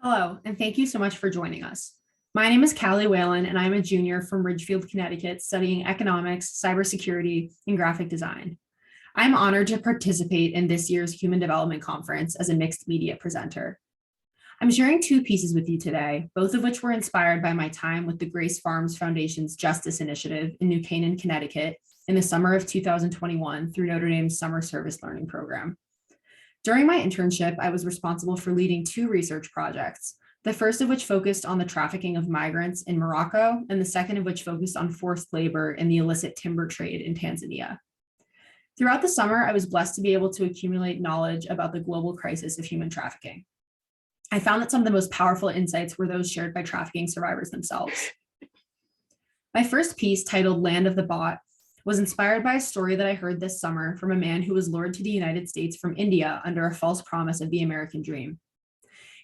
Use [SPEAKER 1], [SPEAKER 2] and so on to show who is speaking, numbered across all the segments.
[SPEAKER 1] Hello, and thank you so much for joining us. My name is Callie Whelan, and I'm a junior from Ridgefield, Connecticut, studying economics, cybersecurity, and graphic design. I'm honored to participate in this year's Human Development Conference as a mixed media presenter. I'm sharing two pieces with you today, both of which were inspired by my time with the Grace Farms Foundation's Justice Initiative in New Canaan, Connecticut, in the summer of 2021 through Notre Dame's Summer Service Learning Program. During my internship, I was responsible for leading two research projects, the first of which focused on the trafficking of migrants in Morocco, and the second of which focused on forced labor in the illicit timber trade in Tanzania. Throughout the summer, I was blessed to be able to accumulate knowledge about the global crisis of human trafficking. I found that some of the most powerful insights were those shared by trafficking survivors themselves. My first piece, titled Land of the Bought, was inspired by a story that I heard this summer from a man who was lured to the United States from India under a false promise of the American dream.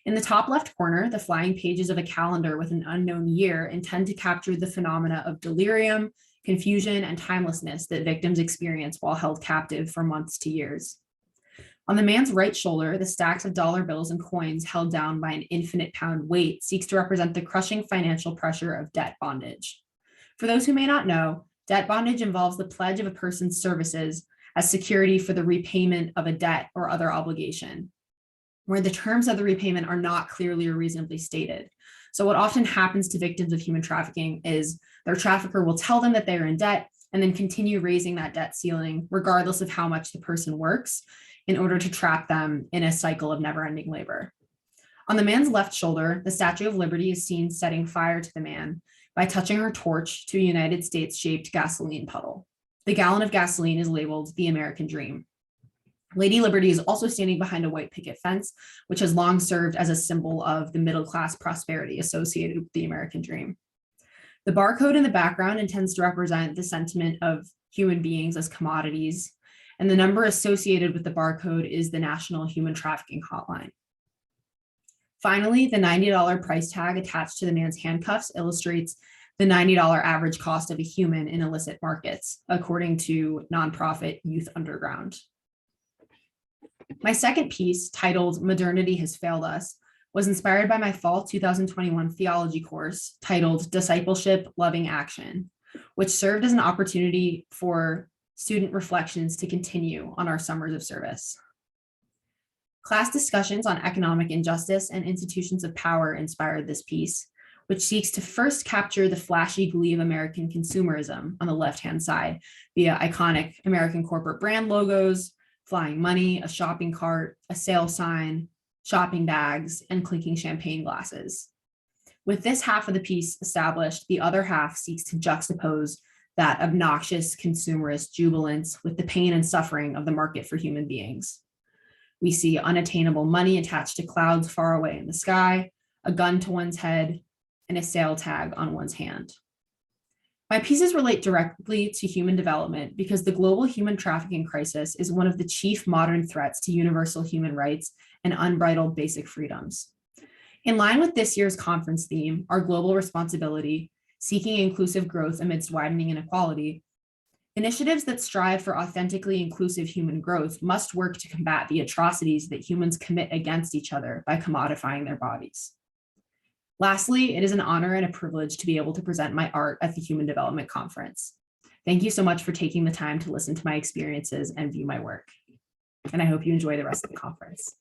[SPEAKER 1] In the top left corner, the flying pages of a calendar with an unknown year intend to capture the phenomena of delirium, confusion, and timelessness that victims experience while held captive for months to years. On the man's right shoulder, the stacks of dollar bills and coins held down by an infinite pound weight seeks to represent the crushing financial pressure of debt bondage. For those who may not know, debt bondage involves the pledge of a person's services as security for the repayment of a debt or other obligation, where the terms of the repayment are not clearly or reasonably stated. So what often happens to victims of human trafficking is their trafficker will tell them that they are in debt and then continue raising that debt ceiling, regardless of how much the person works, in order to trap them in a cycle of never-ending labor. On the man's left shoulder, the Statue of Liberty is seen setting fire to the man by touching her torch to a United States-shaped gasoline puddle. The gallon of gasoline is labeled the American Dream. Lady Liberty is also standing behind a white picket fence, which has long served as a symbol of the middle-class prosperity associated with the American dream. The barcode in the background intends to represent the sentiment of human beings as commodities, and the number associated with the barcode is the National Human Trafficking Hotline. Finally, the $90 price tag attached to the man's handcuffs illustrates the $90 average cost of a human in illicit markets, according to nonprofit Youth Underground. My second piece, titled Modernity Has Failed Us, was inspired by my fall 2021 theology course titled Discipleship Loving Action, which served as an opportunity for student reflections to continue on our summers of service. Class discussions on economic injustice and institutions of power inspired this piece, which seeks to first capture the flashy glee of American consumerism on the left-hand side via iconic American corporate brand logos, flying money, a shopping cart, a sale sign, shopping bags, and clinking champagne glasses. With this half of the piece established, the other half seeks to juxtapose that obnoxious consumerist jubilance with the pain and suffering of the market for human beings. We see unattainable money attached to clouds far away in the sky, a gun to one's head, and a sale tag on one's hand. My pieces relate directly to human development because the global human trafficking crisis is one of the chief modern threats to universal human rights and unbridled basic freedoms. In line with this year's conference theme, Our Global Responsibility, Seeking Inclusive Growth Amidst Widening Inequality, initiatives that strive for authentically inclusive human growth must work to combat the atrocities that humans commit against each other by commodifying their bodies. Lastly, it is an honor and a privilege to be able to present my art at the Human Development Conference. Thank you so much for taking the time to listen to my experiences and view my work. And I hope you enjoy the rest of the conference.